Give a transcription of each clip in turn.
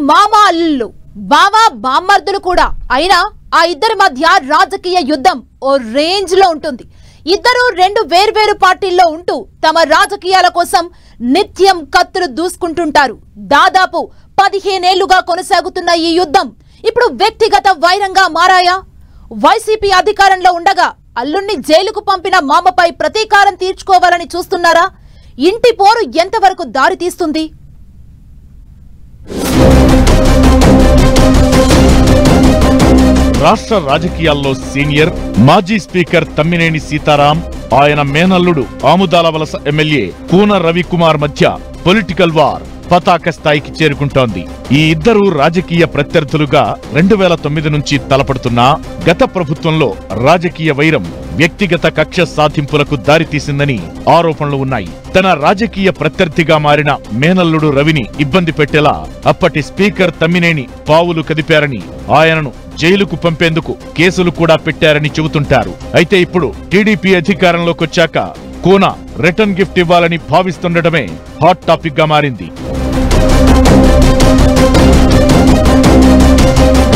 మామ అల్లుళ్ళు, బావ బామ్మర్దులు కూడా. అయినా ఆ ఇద్దరి మధ్య రాజకీయ యుద్ధం ఓ రేంజ్ లో ఉంటుంది. ఇద్దరు రెండు వేర్వేరు పార్టీల్లో ఉంటూ తమ రాజకీయాల కోసం నిత్యం కత్తులు దూసుకుంటుంటారు. దాదాపు 15 ఏళ్లుగా కొనసాగుతున్న ఈ యుద్ధం ఇప్పుడు వ్యక్తిగత వైరంగా మారాయా? వైసీపీ అధికారంలో ఉండగా అల్లుణ్ణి జైలుకు పంపిన మామపై ప్రతీకారం తీర్చుకోవాలని చూస్తున్నారా? ఇంటి పోరు ఎంతవరకు దారి తీస్తుంది? రాష్ట్ర రాజకీయాల్లో సీనియర్ మాజీ స్పీకర్ తమ్మినేని సీతారాం, ఆయన మేనల్లుడు ఆముదాల వలస ఎమ్మెల్యే కూన రవికుమార్ మధ్య పొలిటికల్ వార్ పతాక స్థాయికి చేరుకుంటోంది. ఈ ఇద్దరు రాజకీయ ప్రత్యర్థులుగా 2009 నుంచి తలపడుతున్నా గత ప్రభుత్వంలో రాజకీయ వైరం వ్యక్తిగత కక్ష సాధింపులకు దారితీసిందని ఆరోపణలు ఉన్నాయి. తన రాజకీయ ప్రత్యర్థిగా మారిన మేనల్లుడు రవిని ఇబ్బంది పెట్టేలా అప్పటి స్పీకర్ తమ్మినేని పావులు కదిపారని, ఆయనను జైలుకు పంపేందుకు కేసులు కూడా పెట్టారని చెబుతుంటారు. అయితే ఇప్పుడు టీడీపీ అధికారంలోకొచ్చాక కూన రిటర్న్ గిఫ్ట్ ఇవ్వాలని భావిస్తుండటమే హాట్ టాపిక్ గా మారింది.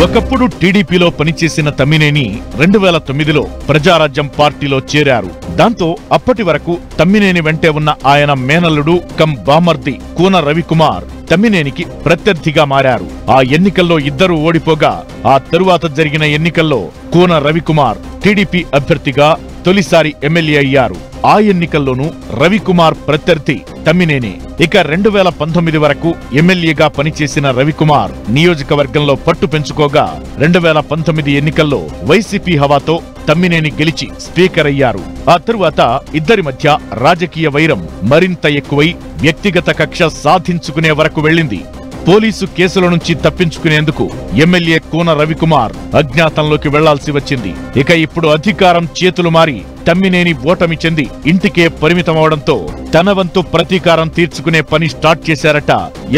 ఒకప్పుడు టీడీపీలో పనిచేసిన తమ్మినేని 2009లో ప్రజారాజ్యం పార్టీలో చేరారు. దాంతో అప్పటి వరకు తమ్మినేని వెంటే ఉన్న ఆయన మేనల్లుడు కం బామర్ది కూన రవికుమార్ తమ్మినేనికి ప్రత్యర్థిగా మారారు. ఆ ఎన్నికల్లో ఇద్దరు ఓడిపోగా ఆ తరువాత జరిగిన ఎన్నికల్లో కూన రవికుమార్ టీడీపీ అభ్యర్థిగా తొలిసారి ఎమ్మెల్యే అయ్యారు. ఆ ఎన్నికల్లోనూ రవికుమార్ ప్రత్యర్థి తమ్మినేనే. ఇక 2019 వరకు ఎమ్మెల్యేగా పనిచేసిన రవికుమార్ నియోజకవర్గంలో పట్టు పెంచుకోగా 2019 ఎన్నికల్లో వైసీపీ హవాతో తమ్మినేని గెలిచి స్పీకర్ అయ్యారు. ఆ తరువాత ఇద్దరి మధ్య రాజకీయ వైరం మరింత ఎక్కువై వ్యక్తిగత కక్ష సాధించుకునే వరకు వెళ్ళింది. పోలీసు కేసుల నుంచి తప్పించుకునేందుకు ఎమ్మెల్యే కూన రవికుమార్ అజ్ఞాతంలోకి వెళ్లాల్సి వచ్చింది. ఇక ఇప్పుడు అధికారం చేతులు మారి తమ్మినేని ఓటమి చెంది ఇంటికే పరిమితమవడంతో తన వంతు ప్రతీకారం తీర్చుకునే పని స్టార్ట్ చేశారట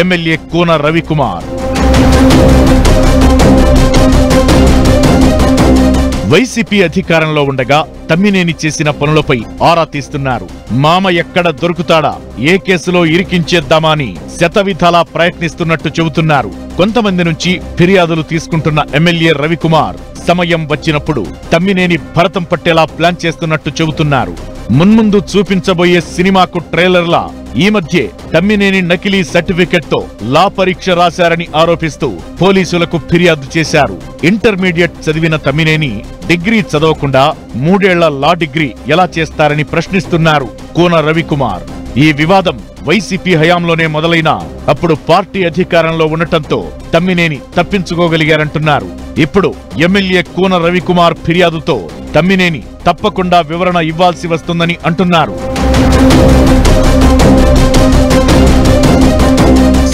ఎమ్మెల్యే కూన రవికుమార్. వైసీపీ అధికారంలో ఉండగా తమ్మినేని చేసిన పనులపై ఆరా తీస్తున్నారు. మామ ఎక్కడ దొరుకుతాడా, ఏ కేసులో ఇరికించేద్దామా అని శతవిధాలా ప్రయత్నిస్తున్నట్టు చెబుతున్నారు. కొంతమంది నుంచి ఫిర్యాదులు తీసుకుంటున్న ఎమ్మెల్యే రవికుమార్ సమయం వచ్చినప్పుడు తమ్మినేని భరతం పట్టేలా ప్లాన్ చేస్తున్నట్టు చెబుతున్నారు. మున్ముందు చూపించబోయే సినిమాకు ట్రైలర్లా ఈ మధ్యే తమ్మినేని నకిలీ సర్టిఫికెట్ తో లా పరీక్ష రాశారని ఆరోపిస్తూ పోలీసులకు ఫిర్యాదు చేశారు. ఇంటర్మీడియట్ చదివిన తమ్మినేని డిగ్రీ చదవకుండా 3 ఏళ్ల లా డిగ్రీ ఎలా చేస్తారని ప్రశ్నిస్తున్నారు కూన రవికుమార్. ఈ వివాదం వైసీపీ హయాంలోనే మొదలైనా అప్పుడు పార్టీ అధికారంలో ఉండటంతో తమ్మినేని తప్పించుకోగలిగారంటున్నారు. ఇప్పుడు ఎమ్మెల్యే కూన రవికుమార్ ఫిర్యాదుతో తమ్మినేని తప్పకుండా వివరణ ఇవ్వాల్సి వస్తుందని అంటున్నారు.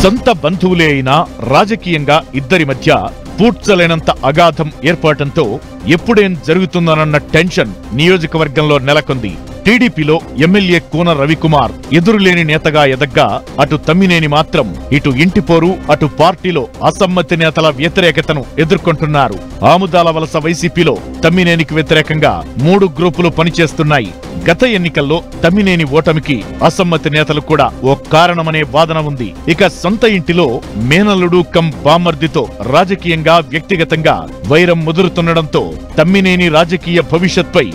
సొంత బంధువులే అయినా రాజకీయంగా ఇద్దరి మధ్య పూడ్చలేనంత అగాధం ఏర్పడటంతో ఎప్పుడేం జరుగుతుందోనన్న టెన్షన్ నియోజకవర్గంలో నెలకొంది. టీడీపీలో ఎమ్మెల్యే కూన రవికుమార్ ఎదురులేని నేతగా ఎదగ్గా అటు తమ్మినేని మాత్రం ఇటు ఇంటిపోరు, అటు పార్టీలో అసమ్మతి నేతల వ్యతిరేకతను ఎదుర్కొంటున్నారు. ఆముదాల వలస వైసీపీలో తమ్మినేనికి వ్యతిరేకంగా 3 గ్రూపులు పనిచేస్తున్నాయి. గత ఎన్నికల్లో తమ్మినేని ఓటమికి అసమ్మతి నేతలు కూడా ఓ కారణమనే వాదన ఉంది. ఇక సొంత ఇంటిలో మేనల్లుడు కం బామర్దితో రాజకీయంగా వ్యక్తిగతంగా వైరం ముదురుతుండడంతో తమ్మినేని రాజకీయ భవిష్యత్పై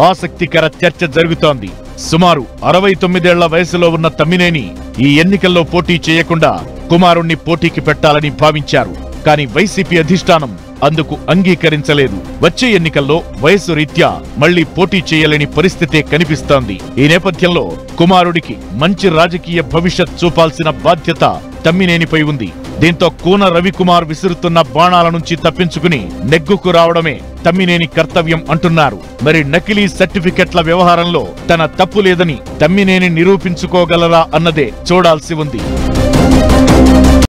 ఆసక్తికర చర్చ జరుగుతోంది. సుమారు 69 ఏళ్ల వయసులో ఉన్న తమ్మినేని ఈ ఎన్నికల్లో పోటీ చేయకుండా కుమారుణ్ణి పోటీకి పెట్టాలని భావించారు. కానీ వైసీపీ అధిష్టానం అందుకు అంగీకరించలేదు. వచ్చే ఎన్నికల్లో వయసు రీత్యా మళ్లీ పోటీ చేయలేని పరిస్థితే కనిపిస్తోంది. ఈ నేపథ్యంలో కుమారుడికి మంచి రాజకీయ భవిష్యత్ చూపాల్సిన బాధ్యత తమ్మినేనిపై ఉంది. దీంతో కూన రవికుమార్ విసురుతున్న బాణాల నుంచి తప్పించుకుని నెగ్గుకు రావడమే తమ్మినేని కర్తవ్యం అంటున్నారు. మరి నకిలీ సర్టిఫికెట్ల వ్యవహారంలో తన తప్పు లేదని తమ్మినేని నిరూపించుకోగలరా అన్నదే చూడాల్సి ఉంది.